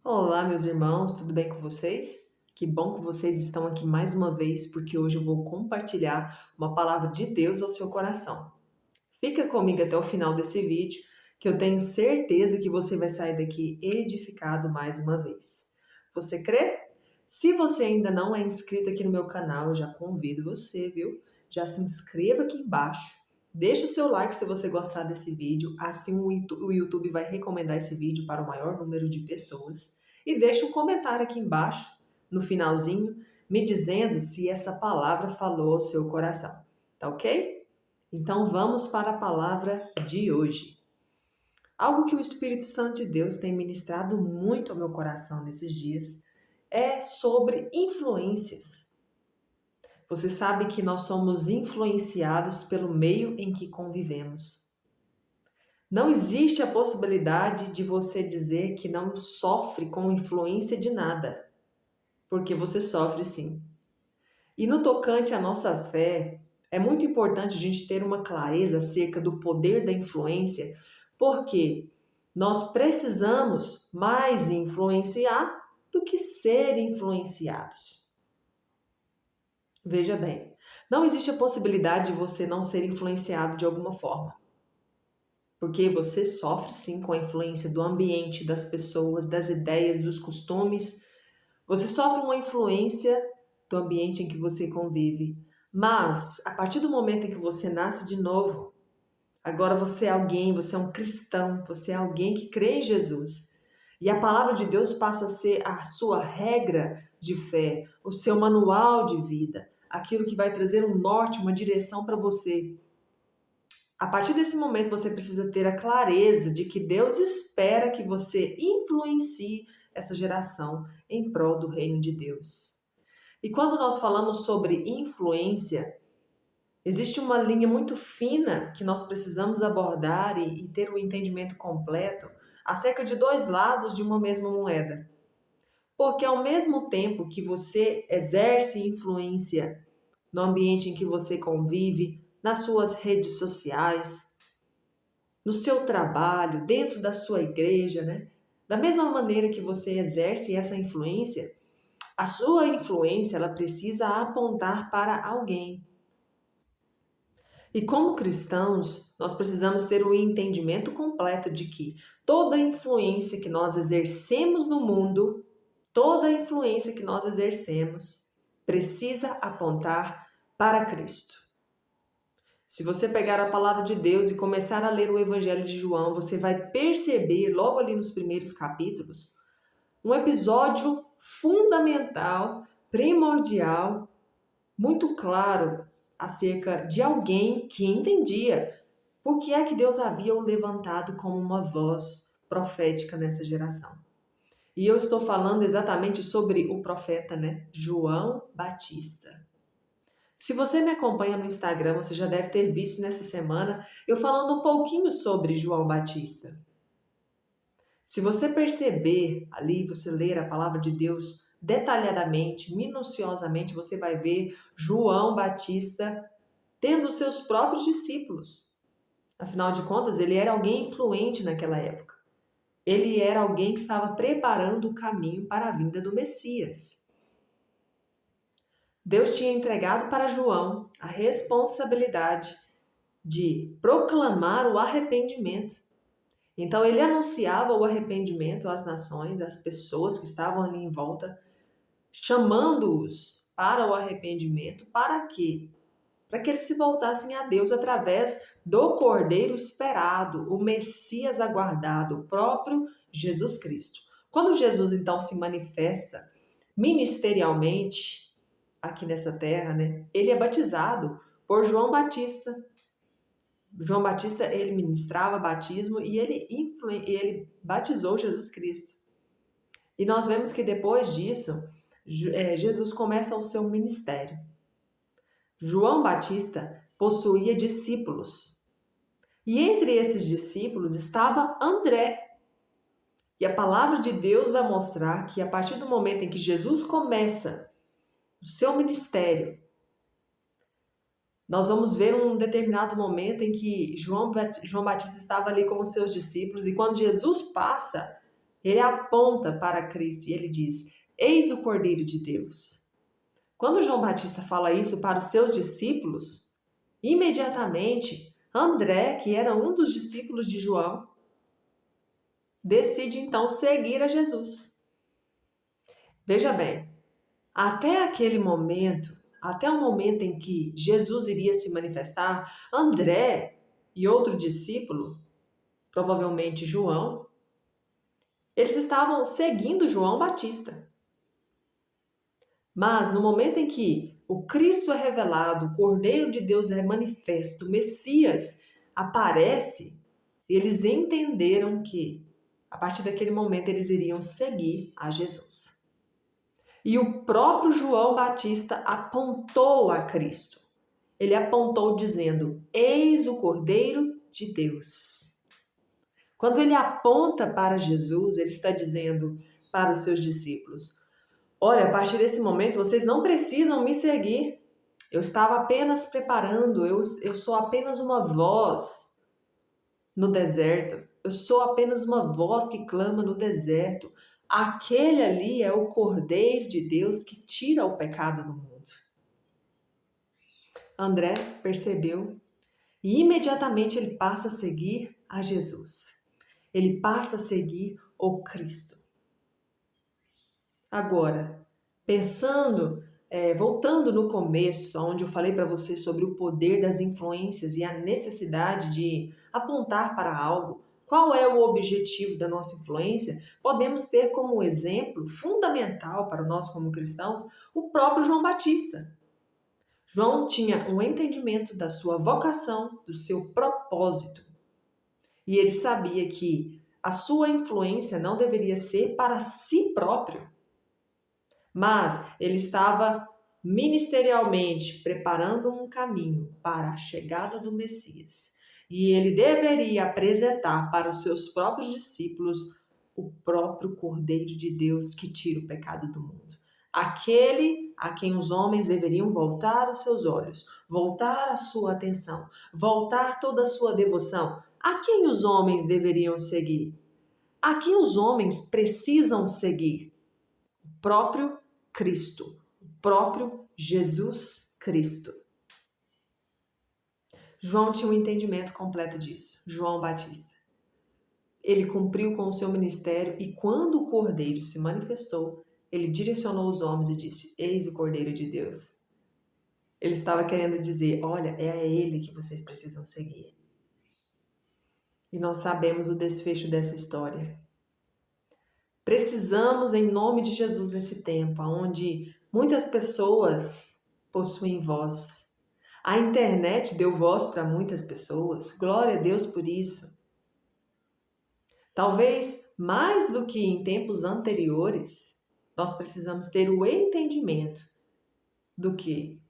Olá, meus irmãos, tudo bem com vocês? Que bom que vocês estão aqui mais uma vez, porque hoje eu vou compartilhar uma palavra de Deus ao seu coração. Fica comigo até o final desse vídeo, que eu tenho certeza que você vai sair daqui edificado mais uma vez. Você crê? Se você ainda não é inscrito aqui no meu canal, eu já convido você, viu? Já se inscreva aqui embaixo. Deixa o seu like se você gostar desse vídeo, assim o YouTube vai recomendar esse vídeo para o maior número de pessoas. E deixa um comentário aqui embaixo, no finalzinho, me dizendo se essa palavra falou ao seu coração. Tá ok? Então vamos para a palavra de hoje. Algo que o Espírito Santo de Deus tem ministrado muito ao meu coração nesses dias é sobre influências. Você sabe que nós somos influenciados pelo meio em que convivemos. Não existe a possibilidade de você dizer que não sofre com influência de nada, porque você sofre sim. E no tocante à nossa fé, é muito importante a gente ter uma clareza acerca do poder da influência, porque nós precisamos mais influenciar do que ser influenciados. Veja bem, não existe a possibilidade de você não ser influenciado de alguma forma. Porque você sofre sim com a influência do ambiente, das pessoas, das ideias, dos costumes. Você sofre uma influência do ambiente em que você convive. Mas, a partir do momento em que você nasce de novo, agora você é alguém, você é um cristão, você é alguém que crê em Jesus. E a palavra de Deus passa a ser a sua regra de fé, o seu manual de vida, aquilo que vai trazer um norte, uma direção para você. A partir desse momento você precisa ter a clareza de que Deus espera que você influencie essa geração em prol do reino de Deus. E quando nós falamos sobre influência, existe uma linha muito fina que nós precisamos abordar e ter um entendimento completo acerca de dois lados de uma mesma moeda. Porque ao mesmo tempo que você exerce influência no ambiente em que você convive, nas suas redes sociais, no seu trabalho, dentro da sua igreja, né? Da mesma maneira que você exerce essa influência, a sua influência ela precisa apontar para alguém. E como cristãos, nós precisamos ter o entendimento completo de que toda influência que nós exercemos no mundo, toda influência que nós exercemos, precisa apontar para Cristo. Se você pegar a palavra de Deus e começar a ler o Evangelho de João, você vai perceber, logo ali nos primeiros capítulos, um episódio fundamental, primordial, muito claro acerca de alguém que entendia por que é que Deus havia o levantado como uma voz profética nessa geração. E eu estou falando exatamente sobre o profeta, né? João Batista. Se você me acompanha no Instagram, você já deve ter visto nessa semana eu falando um pouquinho sobre João Batista. Se você perceber ali, você ler a palavra de Deus detalhadamente, minuciosamente, você vai ver João Batista tendo seus próprios discípulos. Afinal de contas, ele era alguém influente naquela época. Ele era alguém que estava preparando o caminho para a vinda do Messias. Deus tinha entregado para João a responsabilidade de proclamar o arrependimento. Então ele anunciava o arrependimento às nações, às pessoas que estavam ali em volta, chamando-os para o arrependimento. Para quê? Para que eles se voltassem a Deus através do Cordeiro esperado, o Messias aguardado, o próprio Jesus Cristo. Quando Jesus então se manifesta ministerialmente aqui nessa terra, né? Ele é batizado por João Batista. João Batista, ele ministrava batismo e ele batizou Jesus Cristo. E nós vemos que depois disso, Jesus começa o seu ministério. João Batista possuía discípulos. E entre esses discípulos estava André. E a palavra de Deus vai mostrar que a partir do momento em que Jesus começa o seu ministério, nós vamos ver um determinado momento em que João Batista estava ali com os seus discípulos e quando Jesus passa, Ele aponta para Cristo e ele diz: Eis o Cordeiro de Deus. Quando João Batista fala isso para os seus discípulos, imediatamente André, que era um dos discípulos de João, decide então seguir a Jesus. Veja bem, até aquele momento, até o momento em que Jesus iria se manifestar, André e outro discípulo, provavelmente João, eles estavam seguindo João Batista. Mas no momento em que o Cristo é revelado, o Cordeiro de Deus é manifesto, o Messias aparece, eles entenderam que, a partir daquele momento, eles iriam seguir a Jesus. E o próprio João Batista apontou a Cristo. Ele apontou dizendo: Eis o Cordeiro de Deus. Quando ele aponta para Jesus, ele está dizendo para os seus discípulos: olha, a partir desse momento vocês não precisam me seguir. Eu estava apenas preparando, eu sou apenas uma voz no deserto. Eu sou apenas uma voz que clama no deserto. Aquele ali é o Cordeiro de Deus que tira o pecado do mundo. André percebeu e imediatamente ele passa a seguir a Jesus. Ele passa a seguir o Cristo. Agora, voltando no começo, onde eu falei para você sobre o poder das influências e a necessidade de apontar para algo, qual é o objetivo da nossa influência? Podemos ter como exemplo fundamental para nós como cristãos o próprio João Batista. João tinha um entendimento da sua vocação, do seu propósito. E ele sabia que a sua influência não deveria ser para si próprio, mas ele estava ministerialmente preparando um caminho para a chegada do Messias. E ele deveria apresentar para os seus próprios discípulos o próprio Cordeiro de Deus que tira o pecado do mundo. Aquele a quem os homens deveriam voltar os seus olhos, voltar a sua atenção, voltar toda a sua devoção. A quem os homens deveriam seguir? A quem os homens precisam seguir? O próprio Cristo, o próprio Jesus Cristo. João tinha um entendimento completo disso, João Batista. Ele cumpriu com o seu ministério e quando o Cordeiro se manifestou, ele direcionou os homens e disse: Eis o Cordeiro de Deus. Ele estava querendo dizer: olha, é a ele que vocês precisam seguir. E nós sabemos o desfecho dessa história. Precisamos, em nome de Jesus, nesse tempo, onde muitas pessoas possuem voz. A internet deu voz para muitas pessoas. Glória a Deus por isso. Talvez mais do que em tempos anteriores, nós precisamos ter o entendimento do que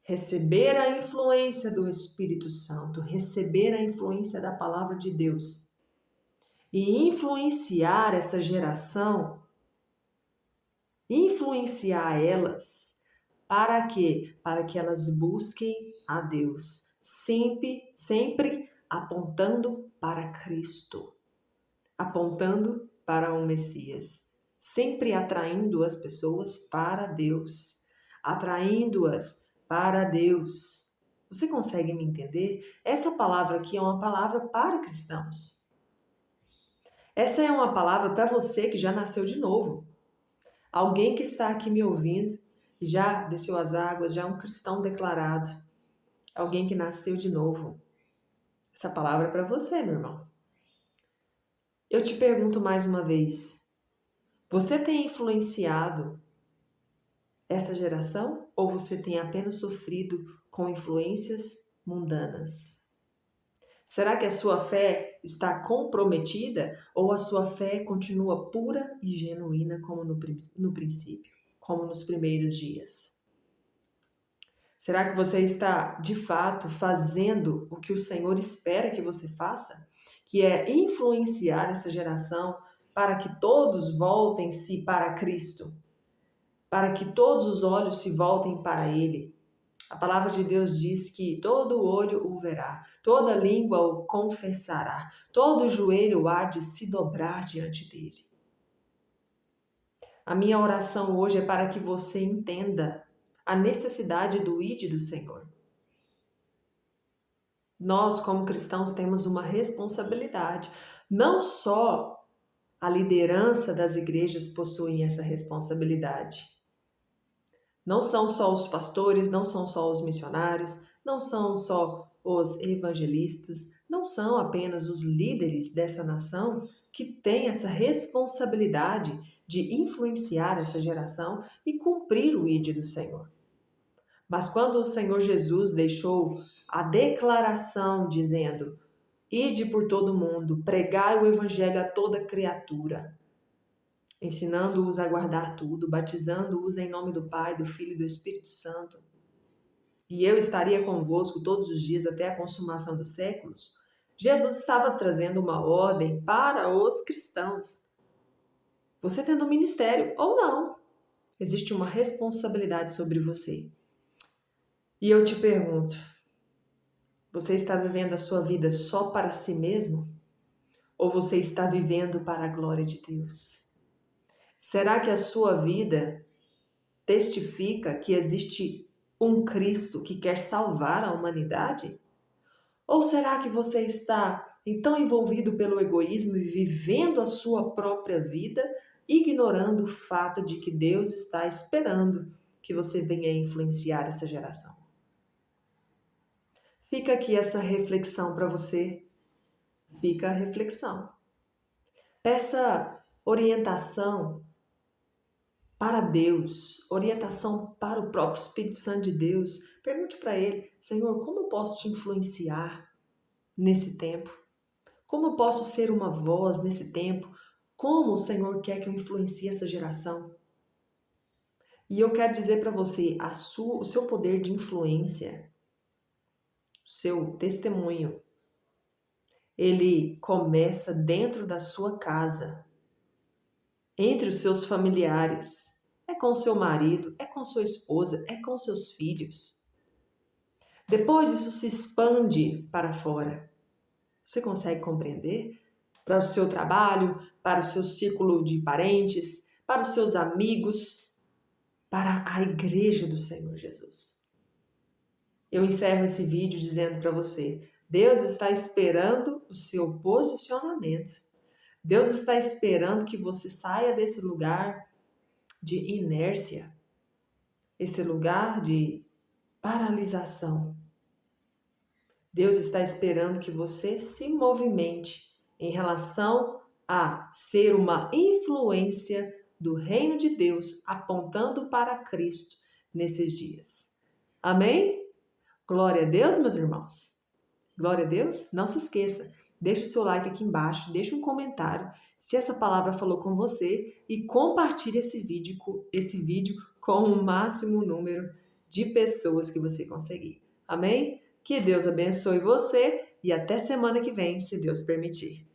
receber a influência do Espírito Santo, receber a influência da palavra de Deus e influenciar essa geração, influenciar elas para quê? Para que elas busquem a Deus, sempre apontando para Cristo, apontando para o Messias, sempre atraindo as pessoas para Deus, atraindo-as para Deus. Você consegue me entender? Essa palavra aqui é uma palavra para cristãos. Essa é uma palavra para você que já nasceu de novo. Alguém que está aqui me ouvindo e já desceu as águas, já é um cristão declarado. Alguém que nasceu de novo. Essa palavra é para você, meu irmão. Eu te pergunto mais uma vez. Você tem influenciado essa geração ou você tem apenas sofrido com influências mundanas? Será que a sua fé está comprometida ou a sua fé continua pura e genuína como no princípio, como nos primeiros dias? Será que você está, de fato, fazendo o que o Senhor espera que você faça? Que é influenciar essa geração para que todos voltem-se para Cristo, para que todos os olhos se voltem para Ele. A palavra de Deus diz que todo olho o verá, toda língua o confessará, todo joelho há de se dobrar diante dele. A minha oração hoje é para que você entenda a necessidade do ID do Senhor. Nós, como cristãos, temos uma responsabilidade. Não só a liderança das igrejas possui essa responsabilidade. Não são só os pastores, não são só os missionários, não são só os evangelistas, não são apenas os líderes dessa nação que têm essa responsabilidade de influenciar essa geração e cumprir o ID do Senhor. Mas quando o Senhor Jesus deixou a declaração dizendo: "Ide por todo mundo, pregai o evangelho a toda criatura", ensinando-os a guardar tudo, batizando-os em nome do Pai, do Filho e do Espírito Santo, e eu estaria convosco todos os dias até a consumação dos séculos, Jesus estava trazendo uma ordem para os cristãos. Você tendo um ministério ou não, existe uma responsabilidade sobre você. E eu te pergunto, você está vivendo a sua vida só para si mesmo? Ou você está vivendo para a glória de Deus? Será que a sua vida testifica que existe um Cristo que quer salvar a humanidade? Ou será que você está tão envolvido pelo egoísmo e vivendo a sua própria vida, ignorando o fato de que Deus está esperando que você venha influenciar essa geração? Fica aqui essa reflexão para você. Fica a reflexão. Peça orientação para Deus, orientação para o próprio Espírito Santo de Deus. Pergunte para Ele: Senhor, como eu posso te influenciar nesse tempo? Como eu posso ser uma voz nesse tempo? Como o Senhor quer que eu influencie essa geração? E eu quero dizer para você, o seu poder de influência, o seu testemunho, ele começa dentro da sua casa, entre os seus familiares. É com seu marido, é com sua esposa, é com seus filhos. Depois isso se expande para fora. Você consegue compreender? Para o seu trabalho, para o seu círculo de parentes, para os seus amigos, para a igreja do Senhor Jesus. Eu encerro esse vídeo dizendo para você: Deus está esperando o seu posicionamento. Deus está esperando que você saia desse lugar de inércia, esse lugar de paralisação. Deus está esperando que você se movimente em relação a ser uma influência do reino de Deus, apontando para Cristo nesses dias. Amém? Glória a Deus, meus irmãos. Glória a Deus. Não se esqueça, deixa o seu like aqui embaixo, deixa um comentário se essa palavra falou com você e compartilhe esse vídeo com o máximo número de pessoas que você conseguir. Amém? Que Deus abençoe você e até semana que vem, se Deus permitir.